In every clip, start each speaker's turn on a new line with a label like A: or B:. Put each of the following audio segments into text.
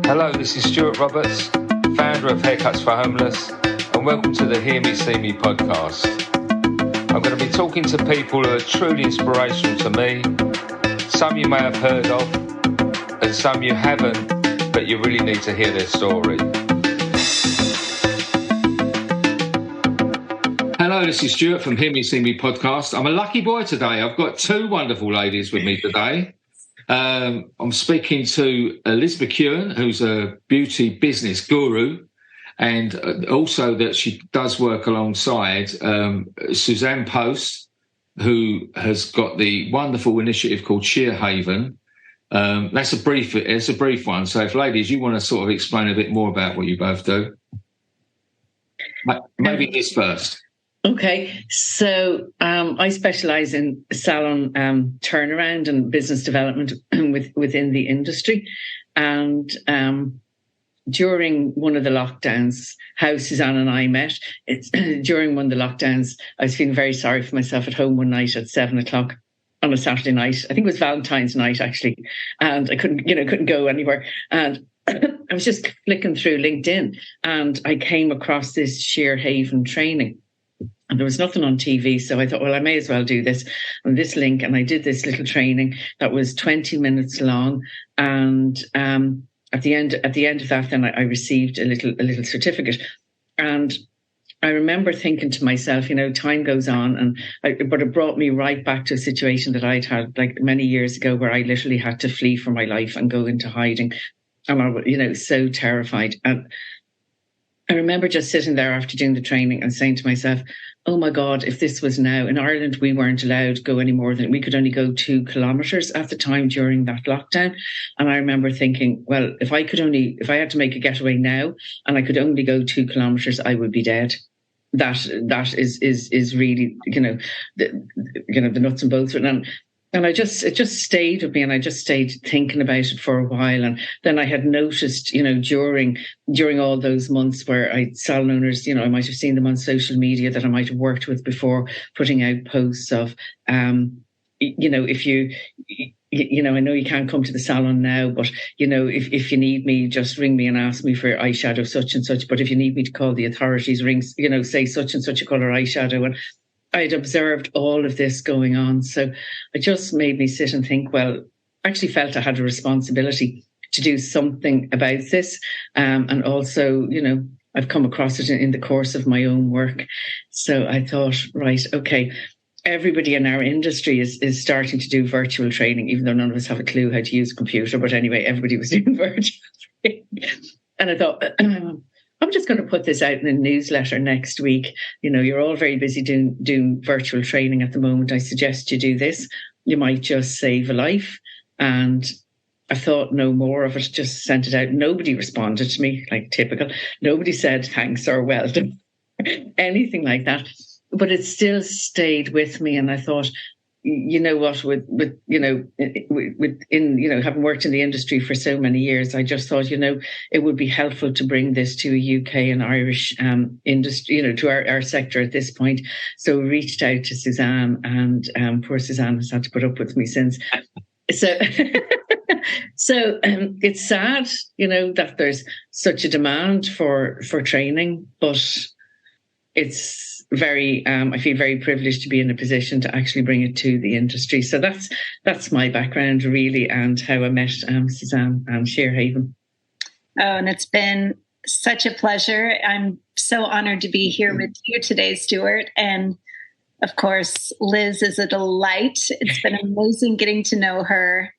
A: Hello, this is Stuart Roberts, founder of Haircuts for Homeless, and welcome to the Hear Me, See Me podcast. I'm going to be talking to people who are truly inspirational to me. Some you may have heard of, and some you haven't, but you really need to hear their story. Hello, this is Stuart from Hear Me, See Me podcast. I'm a lucky boy today. I've got two wonderful ladies with me today. I'm speaking to Liz McKeon, who's a beauty business guru, and also that she does work alongside Susanne Post, who has got the wonderful initiative called Shear Haven. It's a brief one. So if ladies, you want to sort of explain a bit more about what you both do. Maybe Liz first.
B: Okay, so I specialise in salon turnaround and business development within the industry. And during one of the lockdowns, how Susanne and I met, during one of the lockdowns, I was feeling very sorry for myself at home one night at 7:00 on a Saturday night. I think it was Valentine's night, actually. And I couldn't go anywhere. And I was just flicking through LinkedIn and I came across this Shear Haven training. And there was nothing on TV, so I thought, well, I may as well do this on this link. And I did this little training that was 20 minutes long. And at the end of that, then I received a little certificate. And I remember thinking to myself, time goes on, but it brought me right back to a situation that I'd had like many years ago, where I literally had to flee for my life and go into hiding, and I was, so terrified. And I remember just sitting there after doing the training and saying to myself, oh my God, if this was now in Ireland, we weren't allowed to go any more than, we could only go 2 kilometres at the time during that lockdown. And I remember thinking, well, if I had to make a getaway now and I could only go 2 kilometres, I would be dead. That is really, the nuts and bolts of it. And it just stayed with me, and I just stayed thinking about it for a while. And then I had noticed, during all those months where salon owners, I might have seen them on social media that I might have worked with before, putting out posts of, if you, I know you can't come to the salon now, but, if you need me, just ring me and ask me for eyeshadow such and such. But if you need me to call the authorities, say such and such a colour eyeshadow. And I'd observed all of this going on. So it just made me sit and think, well, I actually felt I had a responsibility to do something about this. And also, I've come across it in the course of my own work. So I thought, right, okay, everybody in our industry is starting to do virtual training, even though none of us have a clue how to use a computer. But anyway, everybody was doing virtual training. And I thought, I'm just going to put this out in a newsletter next week. You're all very busy doing virtual training at the moment. I suggest you do this. You might just save a life. And I thought no more of it, just sent it out. Nobody responded to me, like typical. Nobody said thanks or welcome, anything like that. But it still stayed with me. And I thought, what, having worked in the industry for so many years, I just thought, it would be helpful to bring this to a UK and Irish industry, to our sector at this point. So we reached out to Susanne, and poor Susanne has had to put up with me since. So, it's sad, that there's such a demand for training, but it's very, I feel very privileged to be in a position to actually bring it to the industry. So that's my background really, and how I met Susanne and Shear Haven.
C: Oh, and it's been such a pleasure. I'm so honored to be here with you today, Stuart. And of course, Liz is a delight. It's been amazing getting to know her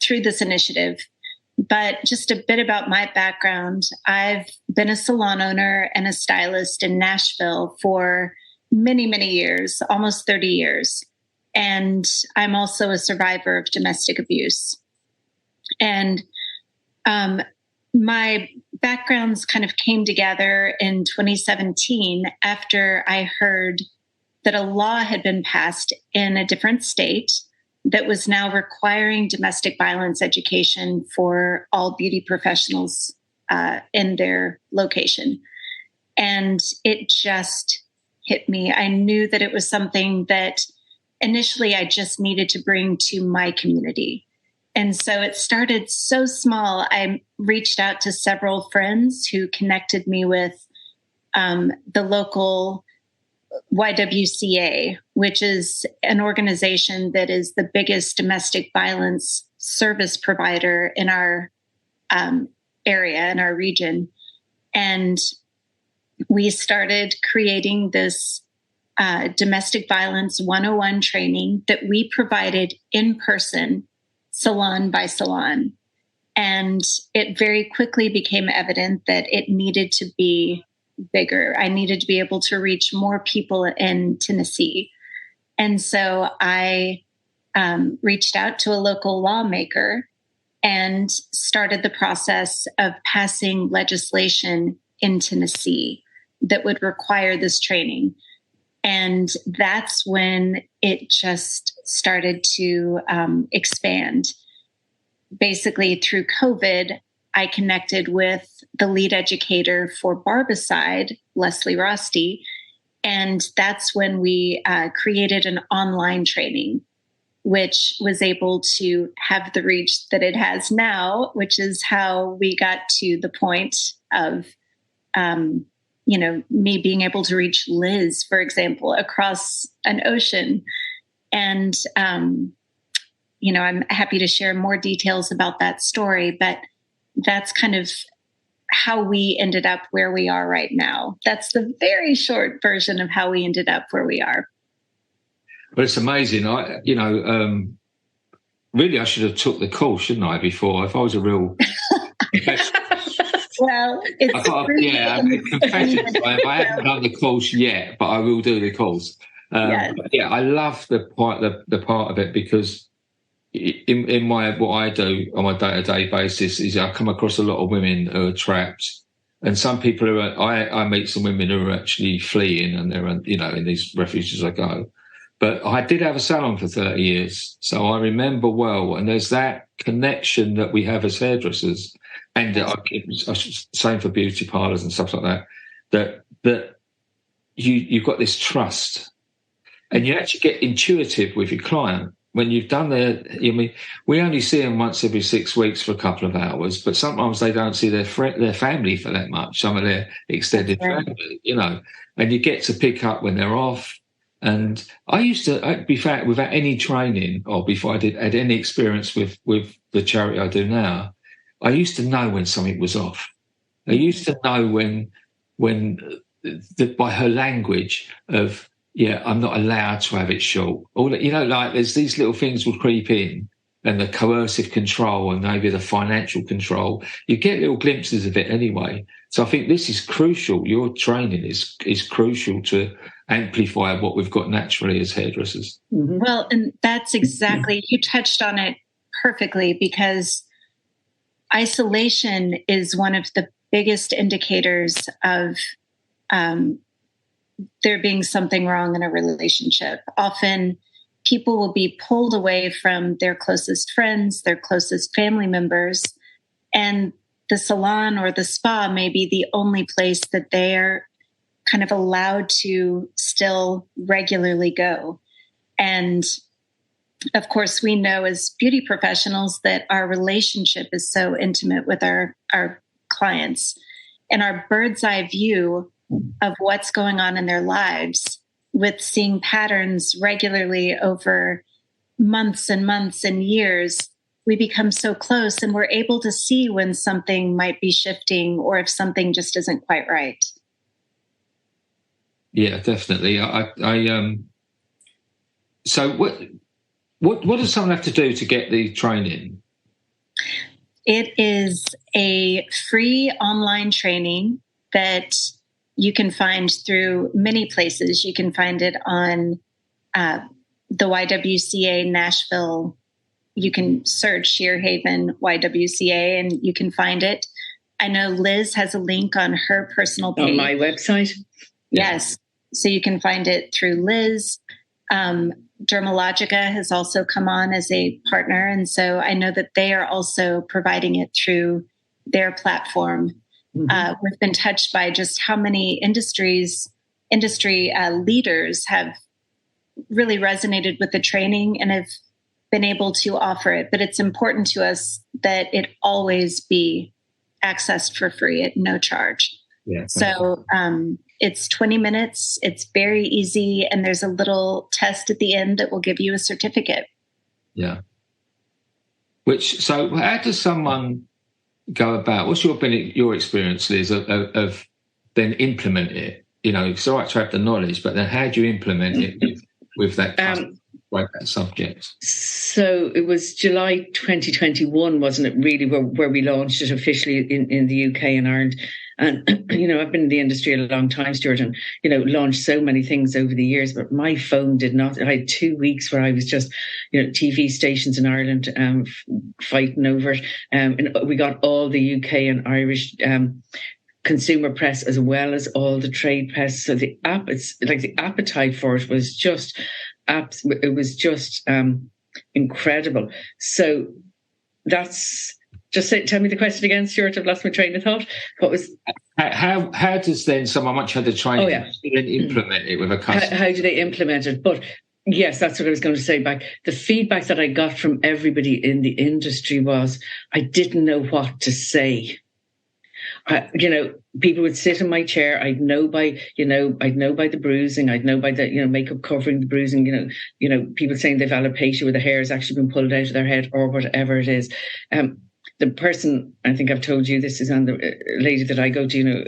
C: through this initiative. But just a bit about my background. I've been a salon owner and a stylist in Nashville for many, many years, almost 30 years. And I'm also a survivor of domestic abuse. And my backgrounds kind of came together in 2017 after I heard that a law had been passed in a different state that was now requiring domestic violence education for all beauty professionals in their location. And it just hit me. I knew that it was something that initially I just needed to bring to my community. And so it started so small. I reached out to several friends who connected me with the local YWCA, which is an organization that is the biggest domestic violence service provider in our area, in our region. And we started creating this domestic violence 101 training that we provided in person, salon by salon. And it very quickly became evident that it needed to be bigger. I needed to be able to reach more people in Tennessee. And so I reached out to a local lawmaker and started the process of passing legislation in Tennessee that would require this training. And that's when it just started to expand. Basically, through COVID, I connected with the lead educator for Barbicide, Leslie Rosti, and that's when we created an online training, which was able to have the reach that it has now, which is how we got to the point of, me being able to reach Liz, for example, across an ocean. And, I'm happy to share more details about that story, but that's kind of how we ended up where we are right now. That's the very short version of how we ended up where we are.
A: Well, it's amazing. Really, I should have took the course, shouldn't I, before? If I was a real
C: well, it's
A: confession time. I haven't done the course yet, but I will do the course.
C: Yes.
A: Yeah, I love the part of it, because in what I do on my day-to-day basis is I come across a lot of women who are trapped, and some people I meet some women who are actually fleeing, and they're in these refuges I go. But I did have a salon for 30 years, so I remember well. And there's that connection that we have as hairdressers, and same for beauty parlours and stuff like that. That you've got this trust, and you actually get intuitive with your client. When you've done we only see them once every 6 weeks for a couple of hours, but sometimes they don't see their family for that much, some of their extended family, and you get to pick up when they're off. And I used to, without any training, or before I had any experience with the charity I do now, I used to know when something was off. I used to know when by her language of, I'm not allowed to have it short. There's these little things will creep in, and the coercive control and maybe the financial control. You get little glimpses of it anyway. So I think this is crucial. Your training is crucial to amplify what we've got naturally as hairdressers.
C: Mm-hmm. Well, and that's exactly, you touched on it perfectly, because isolation is one of the biggest indicators of there being something wrong in a relationship. Often people will be pulled away from their closest friends, their closest family members, and the salon or the spa may be the only place that they're kind of allowed to still regularly go. And of course, we know as beauty professionals that our relationship is so intimate with our clients, and our bird's eye view of what's going on in their lives, with seeing patterns regularly over months and months and years, we become so close, and we're able to see when something might be shifting or if something just isn't quite right.
A: Yeah, definitely. So what does someone have to do to get the training?
C: It is a free online training that you can find through many places. You can find it on the YWCA Nashville. You can search Shear Haven YWCA and you can find it. I know Liz has a link on her personal page.
B: On my website?
C: Yes. So you can find it through Liz. Dermalogica has also come on as a partner. And so I know that they are also providing it through their platform. Mm-hmm. We've been touched by just how many industry leaders have really resonated with the training and have been able to offer it, but it's important to us that it always be accessed for free at no charge.
A: Yeah.
C: So it's 20 minutes. It's very easy. And there's a little test at the end that will give you a certificate.
A: Yeah. So how does someone go about, what's your experience, Liz, of then implement it? You know, it's all right to have the knowledge, but then how do you implement it with that subject?
B: So it was July 2021, wasn't it, really, where we launched it officially in the UK and Ireland. And, you know, I've been in the industry a long time, Stuart, and, you know, launched so many things over the years, but my phone did not. I had 2 weeks where I was just, you know, TV stations in Ireland fighting over it. And we got all the UK and Irish consumer press as well as all the trade press. So the appetite for it was just, incredible. So that's tell me the question again, Stuart. I've lost my train of thought. What was
A: how does then someone much had the training then implement it with a customer?
B: How do they implement it? But yes, that's what I was going to say back. The feedback that I got from everybody in the industry was I didn't know what to say. You know, people would sit in my chair. I'd know by the bruising. I'd know by the, you know, makeup covering the bruising. You know, people saying they've alopecia where the hair has actually been pulled out of their head or whatever it is. The person, I think I've told you this, is on the lady that I go to, you know,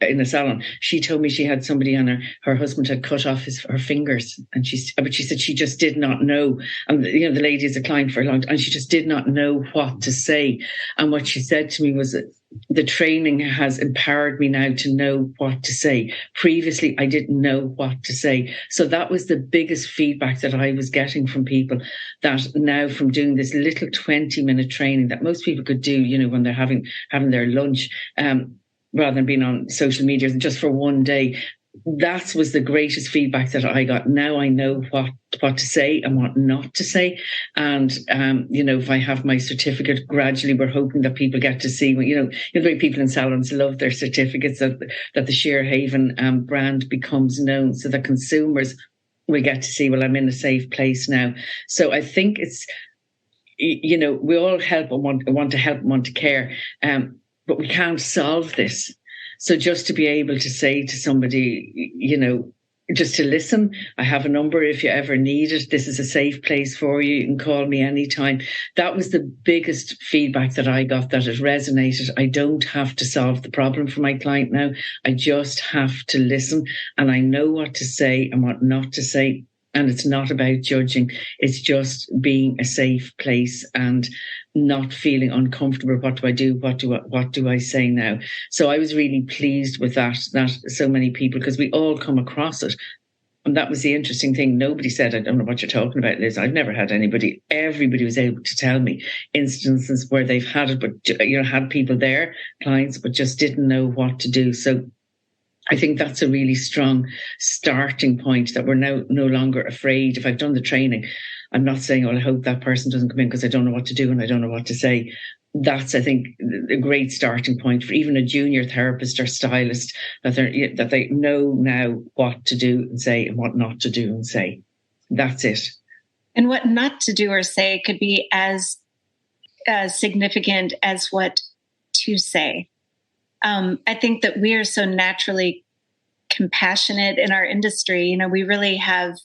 B: in a salon. She told me she had somebody on her husband had cut off her fingers, and she said she just did not know. And you know, the lady is a client for a long time, and she just did not know what to say. And what she said to me was that the training has empowered me now to know what to say. Previously, I didn't know what to say. So that was the biggest feedback that I was getting from people, that now from doing this little 20-minute training that most people could do, you know, when they're having their lunch, rather than being on social media just for one day. That was the greatest feedback that I got. Now I know what to say and what not to say. And, you know, if I have my certificate, gradually we're hoping that people get to see, you know, the way people in salons love their certificates, that the Shear Haven brand becomes known, so that consumers will get to see, well, I'm in a safe place now. So I think it's, you know, we all help and want to help and want to care, but we can't solve this. So just to be able to say to somebody, you know, just to listen, I have a number if you ever need it. This is a safe place for you. You can call me anytime. That was the biggest feedback that I got, that it resonated. I don't have to solve the problem for my client now. I just have to listen, and I know what to say and what not to say. And it's not about judging. It's just being a safe place and not feeling uncomfortable. What do I do? What do I say now? So I was really pleased with that so many people, because we all come across it. And that was the interesting thing. Nobody said, I don't know what you're talking about, Liz. I've never had anybody. Everybody was able to tell me instances where they've had it, but, you know, had people there, clients, but just didn't know what to do. So I think that's a really strong starting point, that we're now no longer afraid. If I've done the training, I'm not saying, oh, I hope that person doesn't come in because I don't know what to do and I don't know what to say. That's, I think, a great starting point for even a junior therapist or stylist, that they know now what to do and say and what not to do and say. That's it.
C: And what not to do or say could be as significant as what to say. I think that we are so naturally compassionate in our industry. You know, we really have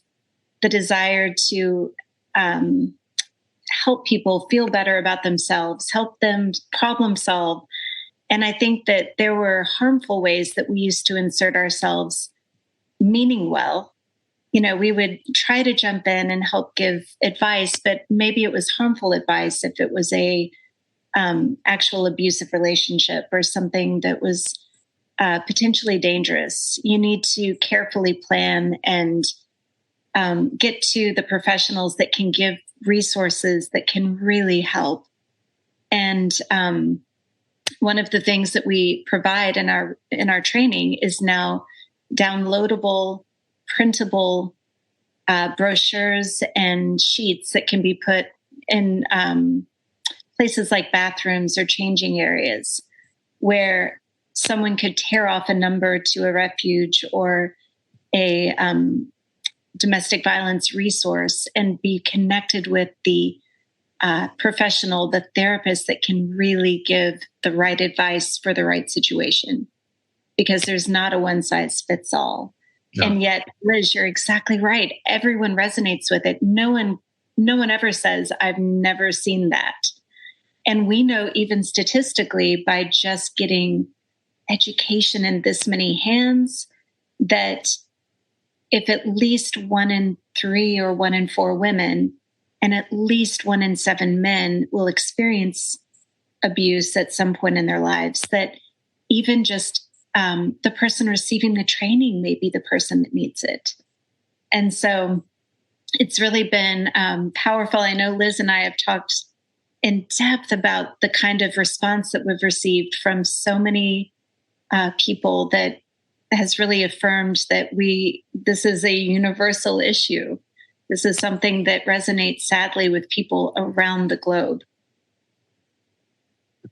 C: the desire to help people feel better about themselves, help them problem solve. And I think that there were harmful ways that we used to insert ourselves, meaning well. You know, we would try to jump in and help give advice, but maybe it was harmful advice if it was a actual abusive relationship or something that was potentially dangerous. You need to carefully plan and get to the professionals that can give resources that can really help. And one of the things that we provide in our training is now downloadable, printable brochures and sheets that can be put in places like bathrooms or changing areas, where someone could tear off a number to a refuge or a domestic violence resource and be connected with the professional, the therapist that can really give the right advice for the right situation, because there's not a one size fits all. No. And yet, Liz, you're exactly right. Everyone resonates with it. No one ever says, I've never seen that. And we know even statistically by just getting education in this many hands that if at least 1 in 3 or 1 in 4 women and at least 1 in 7 men will experience abuse at some point in their lives, that even just the person receiving the training may be the person that needs it. And so it's really been powerful. I know Liz and I have talked in depth about the kind of response that we've received from so many people that has really affirmed that this is a universal issue. This is something that resonates sadly with people around the globe.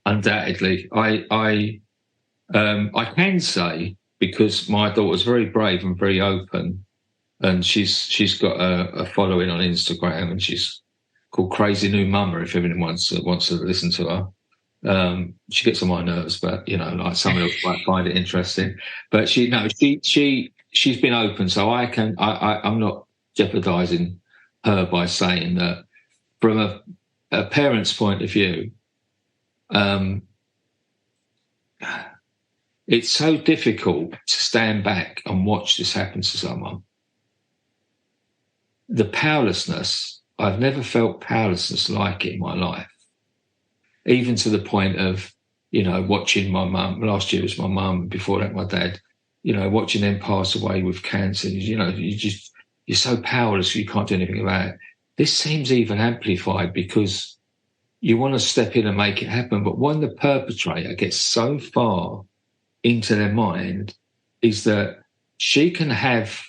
A: Undoubtedly. I can say, because my daughter's very brave and very open, and she's got a following on Instagram, and she's called Crazy New Mama, if anyone wants to listen to her. She gets on my nerves, but like someone else might find it interesting. But she's been open, so I'm not jeopardizing her by saying that from a parent's point of view, it's so difficult to stand back and watch this happen to someone. The powerlessness, I've never felt powerlessness like it in my life. Even to the point of, watching my mum. Last year was my mum, before that my dad, watching them pass away with cancer. You're so powerless, you can't do anything about it. This seems even amplified because you want to step in and make it happen. But when the perpetrator gets so far into their mind, is that she can have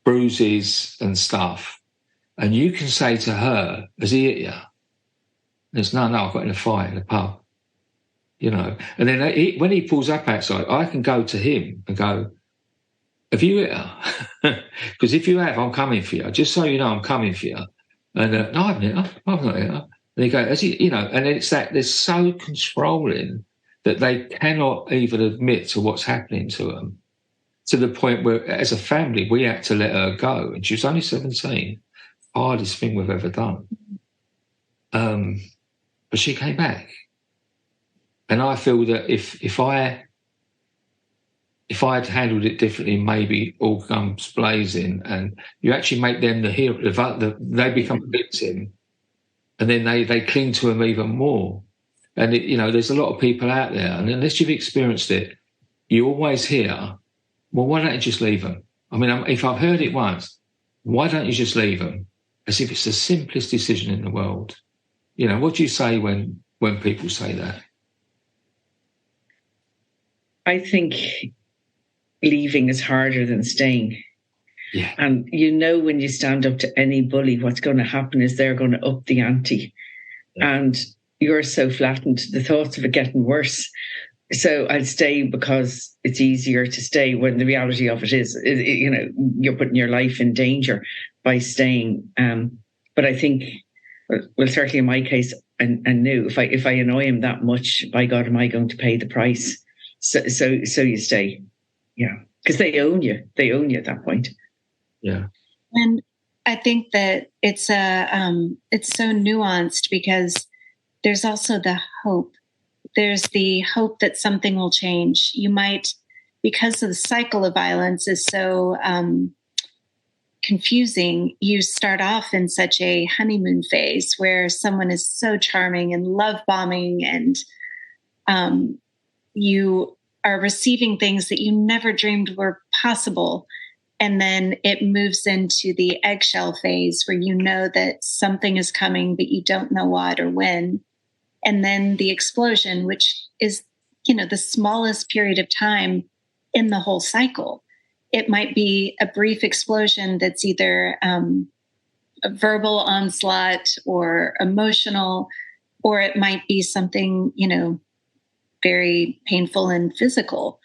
A: bruises and stuff, and you can say to her, has he hit you? There's no, I've got in a fight in the pub, and then when he pulls up outside, I can go to him and go, have you hit her? Because if you have, I'm coming for you. Just so you know, I'm coming for you. And no, I haven't hit her. I've not hit her. And he goes, and then it's that they're so controlling that they cannot even admit to what's happening to them, to the point where, as a family, we had to let her go. And she was only 17. Hardest thing we've ever done. But she came back. And I feel that if I had handled it differently, maybe all guns blazing, and you actually make them the hero, they become a victim, and then they cling to them even more. And there's a lot of people out there, and unless you've experienced it, you always hear, well, why don't you just leave them? I mean, if I've heard it once, why don't you just leave them? As if it's the simplest decision in the world. What do you say when people say that?
B: I think leaving is harder than staying.
A: Yeah.
B: And when you stand up to any bully, what's going to happen is they're going to up the ante. Yeah. And you're so flattened, the thoughts of it getting worse. So I'll stay because it's easier to stay, when the reality of it is you're putting your life in danger by staying. But I think, well, certainly in my case, I knew if I annoy him that much, by God, am I going to pay the price? So you stay, yeah, because they own you. They own you at that point.
A: Yeah,
C: and I think that it's so nuanced, because there's also the hope. There's the hope that something will change. You might, because of the cycle of violence is so confusing, you start off in such a honeymoon phase where someone is so charming and love bombing, and you are receiving things that you never dreamed were possible. And then it moves into the eggshell phase where you know that something is coming, but you don't know what or when. And then the explosion, which is, the smallest period of time in the whole cycle. It might be a brief explosion that's either a verbal onslaught or emotional, or it might be something, very painful and physical.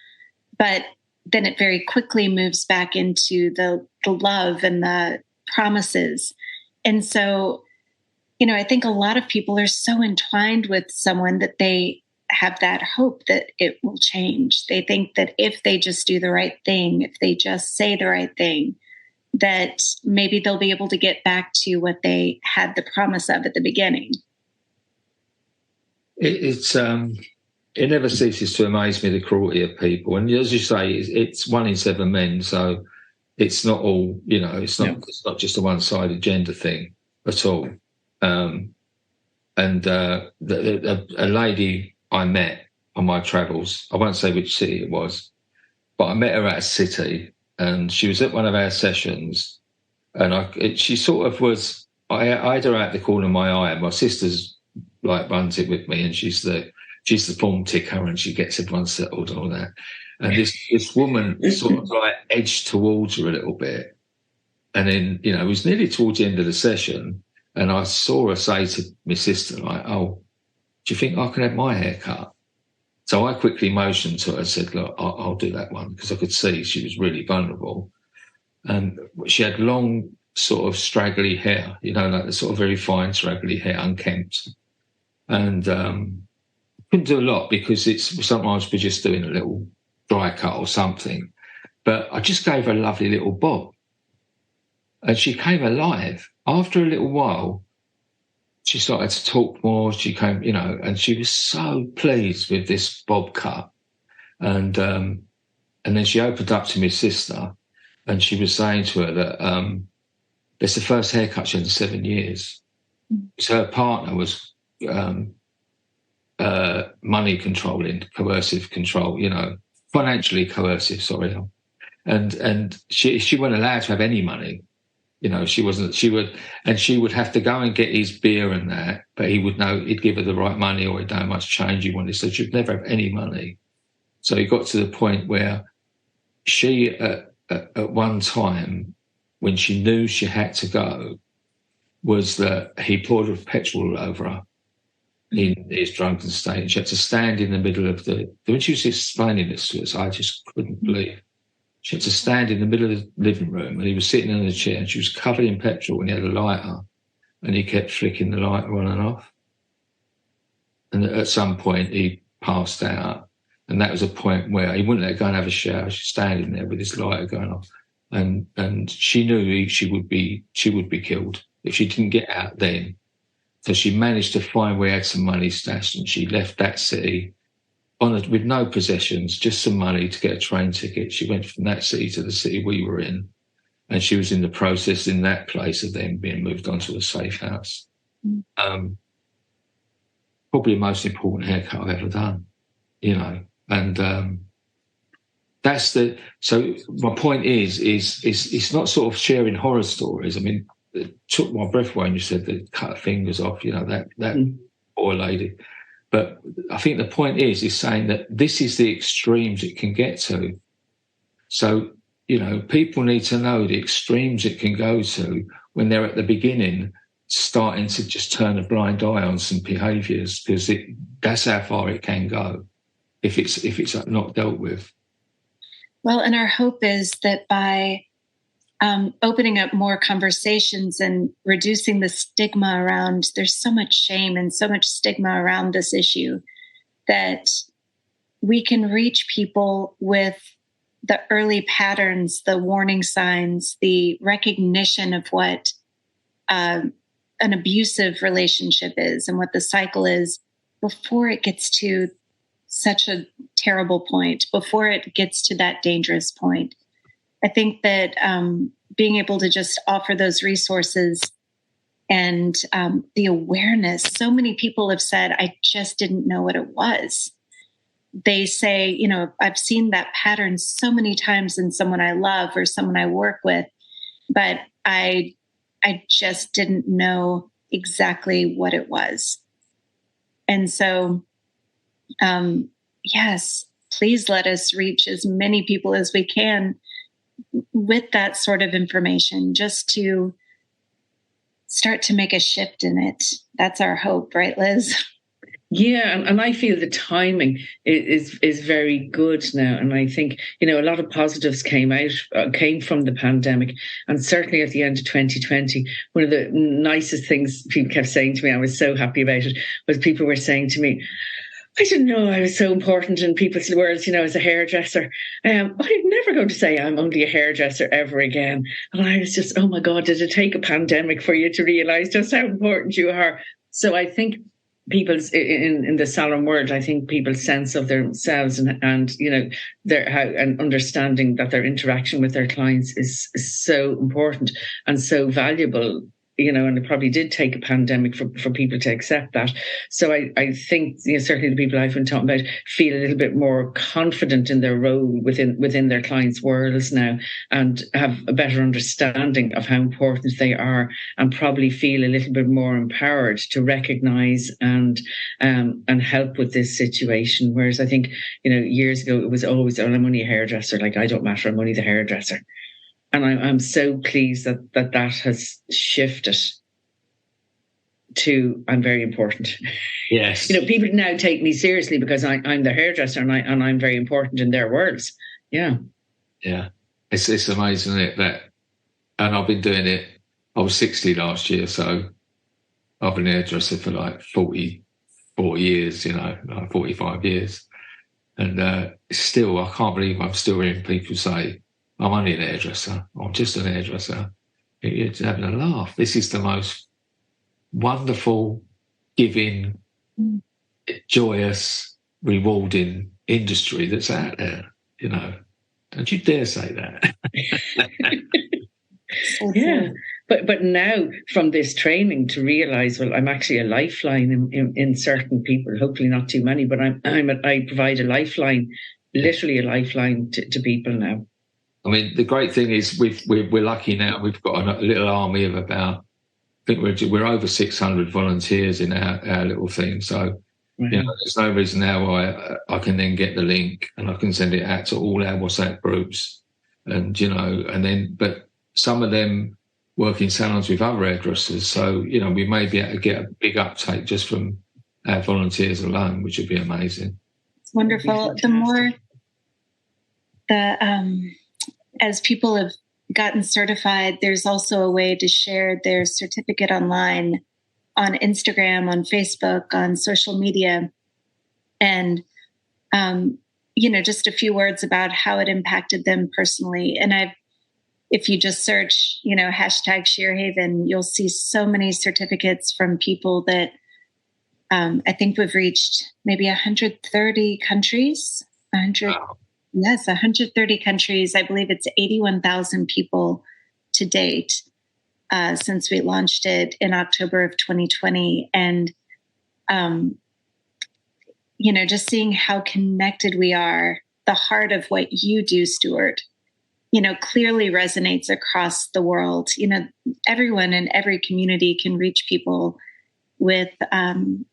C: But then it very quickly moves back into the love and the promises. And so, I think a lot of people are so entwined with someone that they have that hope that it will change. They think that if they just do the right thing, if they just say the right thing, that maybe they'll be able to get back to what they had the promise of at the beginning.
A: It never ceases to amaze me, the cruelty of people. And as you say, it's 1 in 7 men, so it's not all, it's not just a one-sided gender thing at all. A lady I met on my travels, I won't say which city it was, but I met her at a city, and she was at one of our sessions, and she sort of was, I had her out the corner of my eye, and my sister's runs it with me, and she's the form ticker, and she gets everyone settled and all that. And this woman sort of edged towards her a little bit. And then, it was nearly towards the end of the session, and I saw her say to my sister, "Oh, do you think I can have my hair cut?" So I quickly motioned to her and said, "Look, I'll do that one," because I could see she was really vulnerable. And she had long, sort of straggly hair, like the sort of very fine, straggly hair, unkempt. And couldn't do a lot because sometimes we're just doing a little dry cut or something. But I just gave her a lovely little bob. And she came alive. After a little while, she started to talk more. She came, and she was so pleased with this bob cut. And then she opened up to my sister, and she was saying to her that it's the first haircut she had in 7 years. So her partner was money controlling, coercive control, financially coercive, sorry. And she wasn't allowed to have any money. She would have to go and get his beer and that, but he would know he'd give her the right money, or he'd know how much change he wanted. So she'd never have any money. So he got to the point where she, at one time, when she knew she had to go, was that he poured her petrol over her in his drunken state. She had to stand in the middle of when she was explaining this to us, I just couldn't believe. She had to stand in the middle of the living room, and he was sitting in a chair, and she was covered in petrol, and he had a lighter, and he kept flicking the lighter on and off. And at some point, he passed out, and that was a point where he wouldn't let her go and have a shower. She was standing there with his lighter going off, and she knew she would be killed if she didn't get out then. So she managed to find where he had some money stashed, and she left that city with no possessions, just some money to get a train ticket. She went from that city to the city we were in, and she was in the process in that place of then being moved on to a safe house. Probably the most important haircut I've ever done, and so my point is it's not sort of sharing horror stories. I mean, it took my breath away when you said they cut her fingers off, that poor lady. But I think the point is saying that this is the extremes it can get to. So, people need to know the extremes it can go to when they're at the beginning, starting to just turn a blind eye on some behaviours, because that's how far it can go if it's not dealt with.
C: Well, and our hope is that by opening up more conversations and reducing the stigma around, there's so much shame and so much stigma around this issue, that we can reach people with the early patterns, the warning signs, the recognition of what an abusive relationship is and what the cycle is before it gets to such a terrible point, before it gets to that dangerous point. I think that being able to just offer those resources and the awareness, so many people have said, I just didn't know what it was. They say, I've seen that pattern so many times in someone I love or someone I work with, but I just didn't know exactly what it was. And so, yes, please let us reach as many people as we can with that sort of information, just to start to make a shift in it. That's our hope, right, Liz?
B: Yeah, and I feel the timing is very good now, and I think a lot of positives came from the pandemic, and certainly at the end of 2020, one of the nicest things people kept saying to me, I was so happy about it, was people were saying to me, I didn't know I was so important in people's worlds, as a hairdresser. I'm never going to say I'm only a hairdresser ever again. And I was just, oh my God, did it take a pandemic for you to realize just how important you are? So I think people's in the salon world, I think people's sense of themselves and their and understanding that their interaction with their clients is so important and so valuable. And it probably did take a pandemic for people to accept that. So I think certainly the people I've been talking about feel a little bit more confident in their role within their clients' worlds now, and have a better understanding of how important they are, and probably feel a little bit more empowered to recognise and help with this situation. Whereas I think years ago it was always, oh, I'm only a hairdresser. Like, I don't matter. I'm only the hairdresser. And I'm so pleased that has shifted to I'm very important.
A: Yes.
B: People now take me seriously because I'm the hairdresser and I'm very important in their worlds. Yeah. Yeah.
A: It's amazing, isn't it? That, and I've been doing it. I was 60 last year, so I've been a hairdresser for like 44 years, like 45 years. And still, I can't believe I'm still hearing people say, I'm only an hairdresser. I'm just an hairdresser. You're having a laugh. This is the most wonderful, giving, joyous, rewarding industry that's out there. Don't you dare say that.
B: Yeah. But now from this training to realise, well, I'm actually a lifeline in certain people, hopefully not too many, but I provide a lifeline, literally a lifeline to people now.
A: I mean, the great thing is we're lucky now. We've got a little army of about, I think we're over 600 volunteers in our little thing. So, there's no reason now why I can then get the link and I can send it out to all our WhatsApp groups. And, but some of them work in salons with other hairdressers. So, we may be able to get a big uptake just from our volunteers alone, which would be amazing.
C: It's wonderful. The more as people have gotten certified, there's also a way to share their certificate online, on Instagram, on Facebook, on social media. And, just a few words about how it impacted them personally. And if you just search, hashtag Shear Haven, you'll see so many certificates from people that I think we've reached maybe 130 countries, 100. Wow. Yes, 130 countries. I believe it's 81,000 people to date since we launched it in October of 2020. And, just seeing how connected we are, the heart of what you do, Stuart, clearly resonates across the world. Everyone in every community can reach people with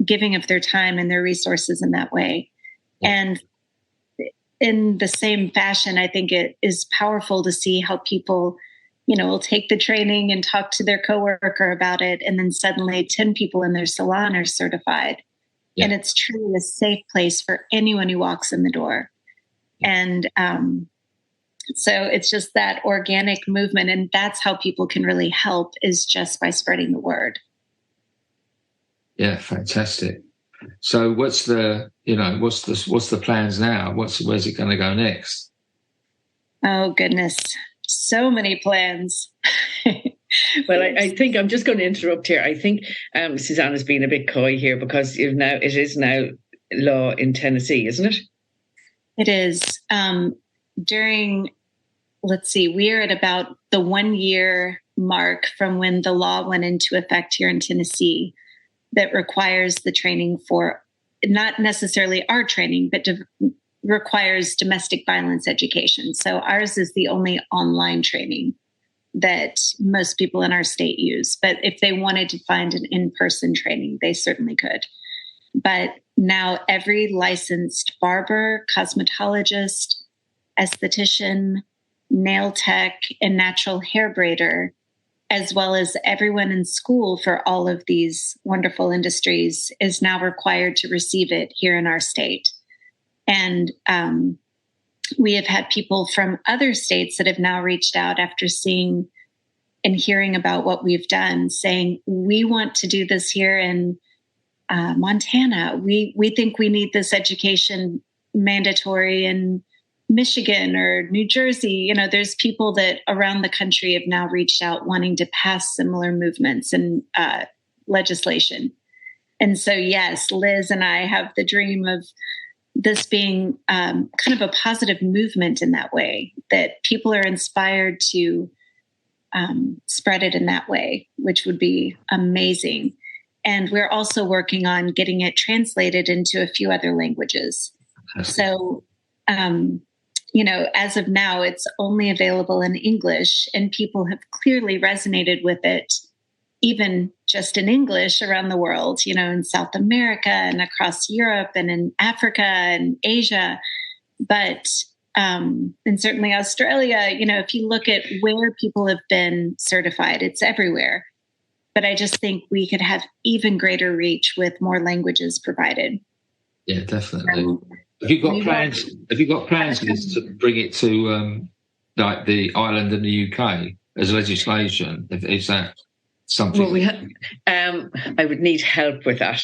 C: giving of their time and their resources in that way. And in the same fashion, I think it is powerful to see how people, will take the training and talk to their coworker about it. And then suddenly 10 people in their salon are certified. Yeah. And it's truly a safe place for anyone who walks in the door. Yeah. And so it's just that organic movement. And that's how people can really help, is just by spreading the word.
A: Yeah, fantastic. So what's the plans now? Where's it going to go next?
B: Oh, goodness. So many plans. Well, I think I'm just going to interrupt here. I think Susanne has been a bit coy here because it is now law in Tennessee, isn't it?
C: It is. We're at about the 1 year mark from when the law went into effect here in Tennessee, that requires the training for, not necessarily our training, but requires domestic violence education. So ours is the only online training that most people in our state use. But if they wanted to find an in-person training, they certainly could. But now every licensed barber, cosmetologist, esthetician, nail tech, and natural hair braider as well as everyone in school for all of these wonderful industries, is now required to receive it here in our state. And we have had people from other states that have now reached out after seeing and hearing about what we've done, saying, we want to do this here in Montana. We think we need this education mandatory in Michigan or New Jersey. You know, there's people that around the country have now reached out wanting to pass similar movements and legislation. And so, yes, Liz and I have the dream of this being kind of a positive movement in that way, that people are inspired to spread it in that way, which would be amazing. And we're also working on getting it translated into a few other languages. So, you know, as of now, it's only available in English, and people have clearly resonated with it, even just in English around the world, you know, in South America and across Europe and in Africa and Asia. But, and certainly Australia, you know, if you look at where people have been certified, it's everywhere. But I just think we could have even greater reach with more languages provided.
A: Yeah, definitely. Have you got plans? Have you got plans, Liz, to bring it to like the Ireland and the UK as legislation? Is that something?
B: Well, I would need help with that.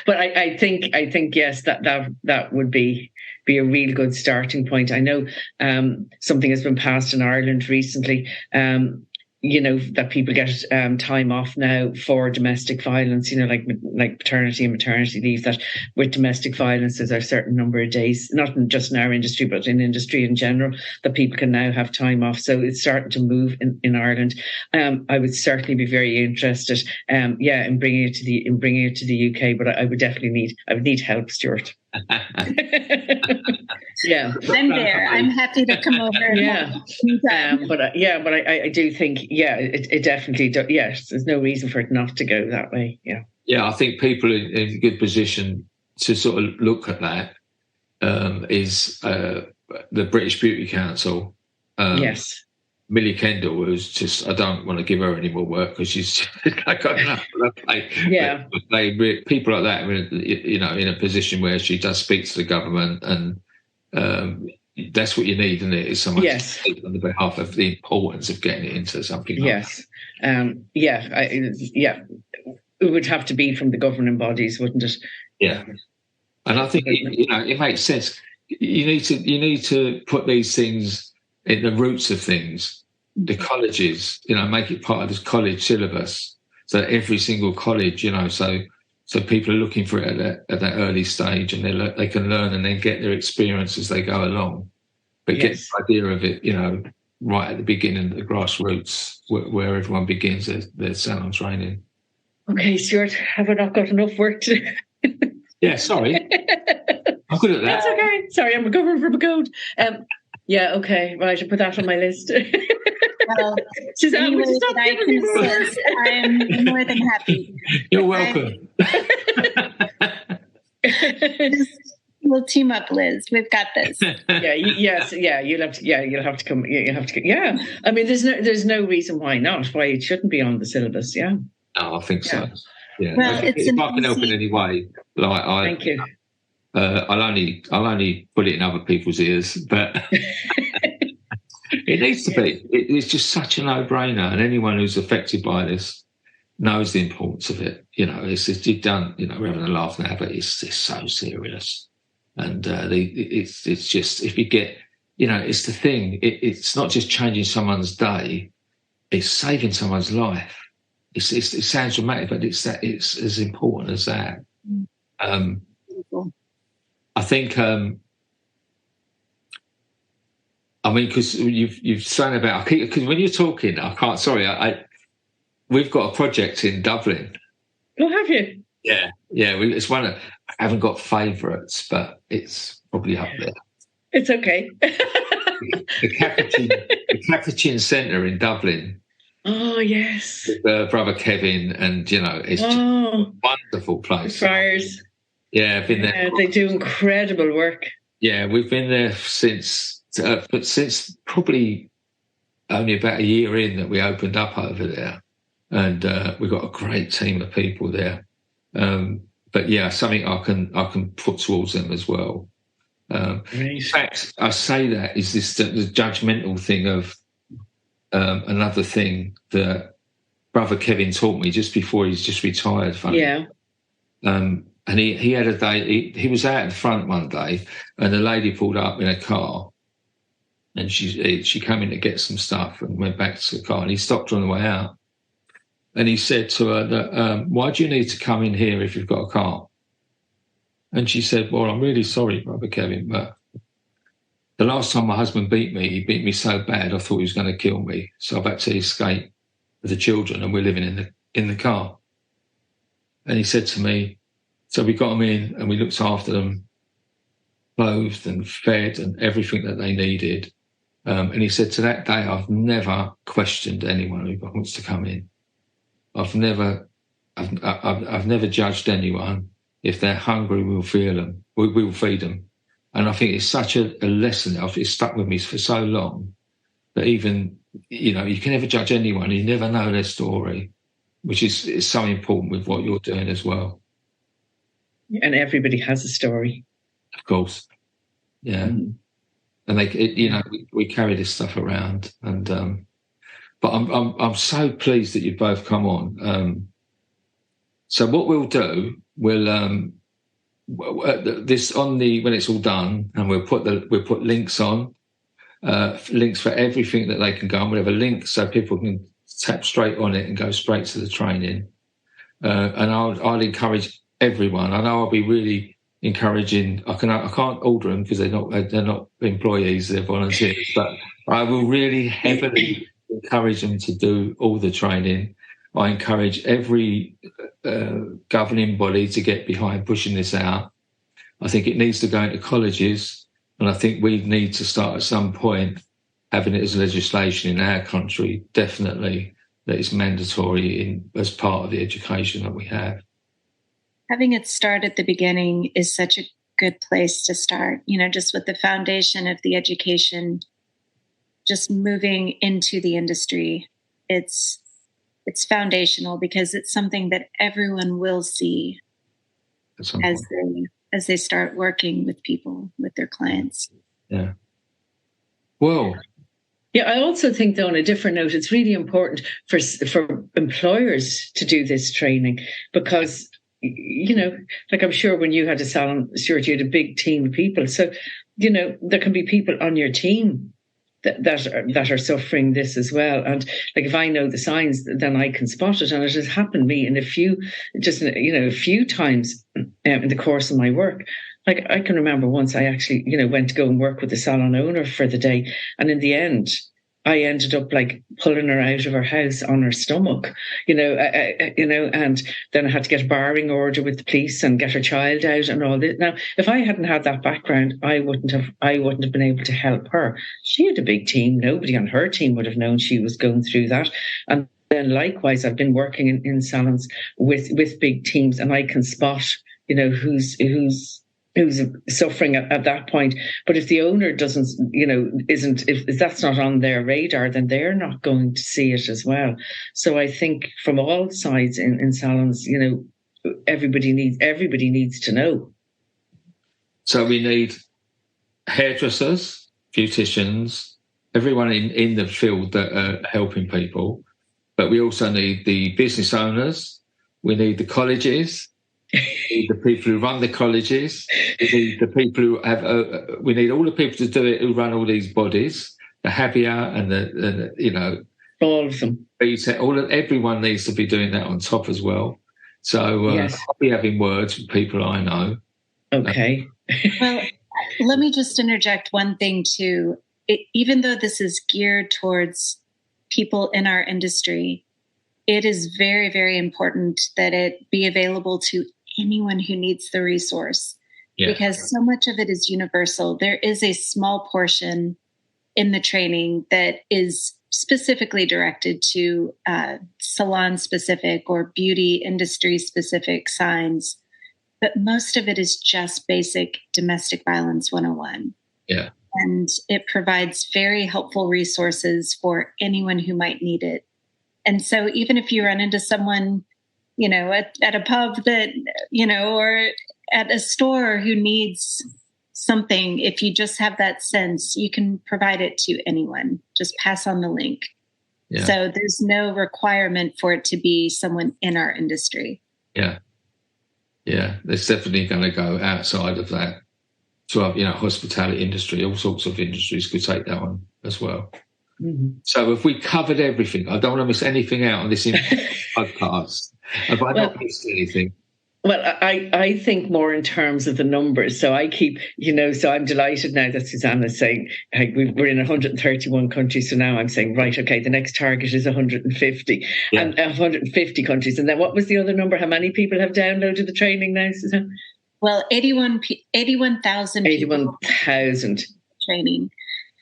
B: But I think yes, that would be a real good starting point. I know something has been passed in Ireland recently. You know, that people get time off now for domestic violence, you know, like paternity and maternity leave, that with domestic violence there's a certain number of days, not just in our industry, but in industry in general, that people can now have time off. So it's starting to move in Ireland. I would certainly be very interested, in bringing it to the UK, but I would need help, Stuart. Yeah,
C: I'm there. I'm happy to come over.
B: Yeah, but I do think, it definitely does. Yes, there's no reason for it not to go that way. Yeah,
A: I think people in a good position to sort of look at that is the British Beauty Council.
B: Yes.
A: Millie Kendall was just, I don't want to give her any more work because she's got enough.
B: Yeah.
A: But people like that are, you know, in a position where she does speak to the government, and that's what you need, isn't it? Is someone to speak on the behalf of the importance of getting it into something.
B: Yes. It would have to be from the governing bodies, wouldn't it?
A: Yeah. And I think, you know, it makes sense. You need to put these things in the roots of things. The colleges, you know, make it part of this college syllabus, so that every single college, you know, so people are looking for it at that early stage, and they can learn and then get their experience as they go along. But get the idea of it, you know, right at the beginning, the grassroots, where everyone begins their salon training.
B: Okay, Stuart, have I not got enough work to do?
A: Yeah, sorry. I'm good at that.
B: That's okay. Sorry, I'm recovering from a cold. Yeah, okay. Well, I should put that on my list.
C: Well,
B: Suzanne, would you stop giving me more?
C: I'm more than happy.
A: You're welcome.
C: We'll team up, Liz. We've got this.
B: You'll have to come. Yeah. I mean, there's no reason why not. Why it shouldn't be on the syllabus. Yeah.
A: No, I think so. Yeah.
C: Well,
A: if I can help in any way,
B: thank you.
A: I'll only put it in other people's ears, but it needs to be. It's just such a no-brainer, and anyone who's affected by this knows the importance of it. You know, it's just, you've done. You know, we're having a laugh now, but it's so serious, and it's just, if you get, you know, it's the thing. It's not just changing someone's day; it's saving someone's life. It sounds dramatic, but it's as important as that. I think, I mean, because you've said about, because when you're talking, I can't, sorry, we've got a project in Dublin.
B: Oh, have you?
A: Yeah. It's one of, I haven't got favourites, but it's probably up there.
B: It's okay.
A: the Capuchin Centre in Dublin.
B: Oh, yes.
A: With brother Kevin, and, you know, it's just a wonderful place.
B: The friars.
A: Yeah, I've been there.
B: They do incredible work.
A: Yeah, we've been there since probably only about a year in that we opened up over there, and we've got a great team of people there. But yeah, something I can put towards them as well. In fact, I say that is the judgmental thing of another thing that Brother Kevin taught me just before he's just retired. Funny.
B: Yeah.
A: And he had a day. He was out in front one day, and a lady pulled up in a car, and she came in to get some stuff and went back to the car, and he stopped her on the way out. And he said to her, that, why do you need to come in here if you've got a car? And she said, well, I'm really sorry, Brother Kevin, but the last time my husband beat me, he beat me so bad I thought he was going to kill me. So I've had to escape with the children, and we're living in the car. And he said to me, so we got them in and we looked after them, clothed and fed and everything that they needed. And he said, to that day, I've never questioned anyone who wants to come in. I've never judged anyone. If they're hungry, we'll feed them. We'll feed them. And I think it's such a lesson. It's stuck with me for so long that even, you can never judge anyone. You never know their story, which is so important with what you're doing as well.
B: And everybody has a story.
A: Of course. Yeah. Mm. And we carry this stuff around, and but I'm so pleased that you both come on. So what we'll do, we'll this on when it's all done, and we'll put links on, links for everything that they can go on. We'll have a link so people can tap straight on it and go straight to the training. And I'll encourage everyone. I know I'll be really encouraging. I can't order them because they're not employees, they're volunteers, but I will really heavily encourage them to do all the training. I encourage every governing body to get behind pushing this out. I think it needs to go into colleges, and I think we need to start at some point having it as legislation in our country, definitely, that it's mandatory as part of the education that we have.
C: Having it start at the beginning is such a good place to start, just with the foundation of the education, just moving into the industry. It's foundational because it's something that everyone will see as they start working with people, with their clients.
A: Yeah. Well.
B: Yeah, I also think, though, on a different note, it's really important for employers to do this training because, like I'm sure when you had a salon, Stuart, you had a big team of people. So, there can be people on your team that are suffering this as well. And like, if I know the signs, then I can spot it. And it has happened to me in a few times in the course of my work. Like, I can remember once I actually, went to go and work with the salon owner for the day. And in the end, I ended up like pulling her out of her house on her stomach, and then I had to get a barring order with the police and get her child out and all this. Now, if I hadn't had that background, I wouldn't have been able to help her. She had a big team. Nobody on her team would have known she was going through that. And then likewise, I've been working in salons with big teams, and I can spot, who's suffering at that point. But if the owner doesn't, if that's not on their radar, then they're not going to see it as well. So I think from all sides in salons, everybody needs to know.
A: So we need hairdressers, beauticians, everyone in the field that are helping people. But we also need the business owners. We need the colleges. We need the people who run the colleges. We need the people who have. We need all the people to do it who run all these bodies, the Habia and the
B: all of them.
A: Everyone needs to be doing that on top as well. So
B: yes.
A: I'll be having words with people I know.
B: Okay.
C: Well, let me just interject one thing too. Even though this is geared towards people in our industry, it is very, very important that it be available to anyone who needs the resource, because so much of it is universal. There is a small portion in the training that is specifically directed to salon-specific or beauty industry-specific signs, but most of it is just basic domestic violence 101.
A: Yeah.
C: And it provides very helpful resources for anyone who might need it. And so even if you run into someone, at a pub that, or at a store who needs something, if you just have that sense, you can provide it to anyone. Just pass on the link. Yeah. So there's no requirement for it to be someone in our industry.
A: Yeah. Yeah. It's definitely going to go outside of that to our, hospitality industry. All sorts of industries could take that on as well. Mm-hmm. So if we covered everything, I don't want to miss anything out on this podcast. Have I not missed anything?
B: Well, I think more in terms of the numbers. So I keep, so I'm delighted now that Susanne is saying we're in 131 countries. So now I'm saying, right, okay, the next target is 150 and 150 countries. And then what was the other number? How many people have downloaded the training now, Susanne?
C: Well, 81,000
B: 81,000
C: training.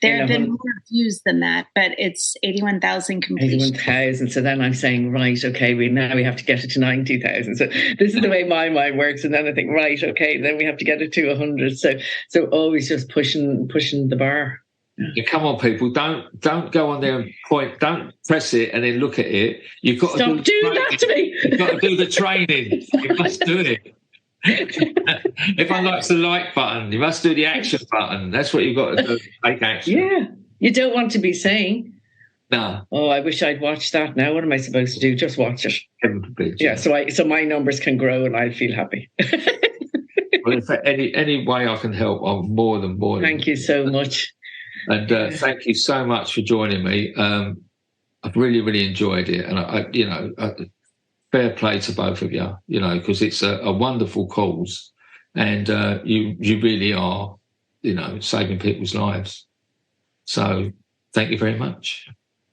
C: There have been more views than that, but it's 81,000 completions.
B: 81,000. So then I'm saying, right, okay, we have to get it to 90,000. So this is the way my mind works. And then I think, right, okay, then we have to get it to 100. So always just pushing the bar.
A: Yeah, come on, people! Don't go on there and point. Don't press it and then look at it. You've got
B: to do that to me.
A: You've got to do the training. You must do it. Everyone likes the like button. You must do the action button. That's what you've got to do. Take action.
B: Yeah. You don't want to be saying,
A: no.
B: Oh, I wish I'd watched that. Now what am I supposed to do? Just watch it.
A: Yeah.
B: So my numbers can grow and I'll feel happy.
A: Well, if any way I can help, I'm more than.
B: Thank you so much.
A: And thank you so much for joining me. I've really, really enjoyed it, and I fair play to both of you, because it's a wonderful cause, and you really are, saving people's lives. So thank you very much.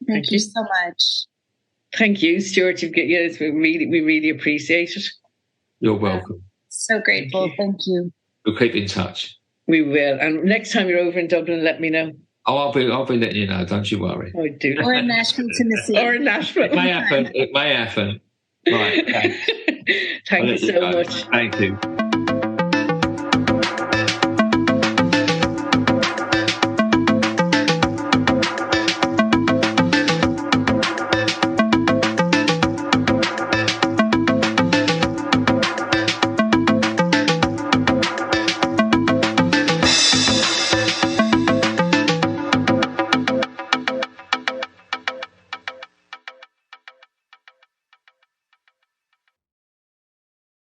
C: Thank you so much.
B: Thank you, Stuart. We really appreciate it.
A: You're welcome.
C: So grateful. Thank you.
A: We'll keep in touch.
B: We will. And next time you're over in Dublin, let me know.
A: Oh, I'll be letting you know. Don't you worry.
B: Oh, do.
C: Or in Nashville, Tennessee.
B: Or in Nashville.
A: It may happen. Right. Thanks.
B: Thank you so much.
A: Thank you.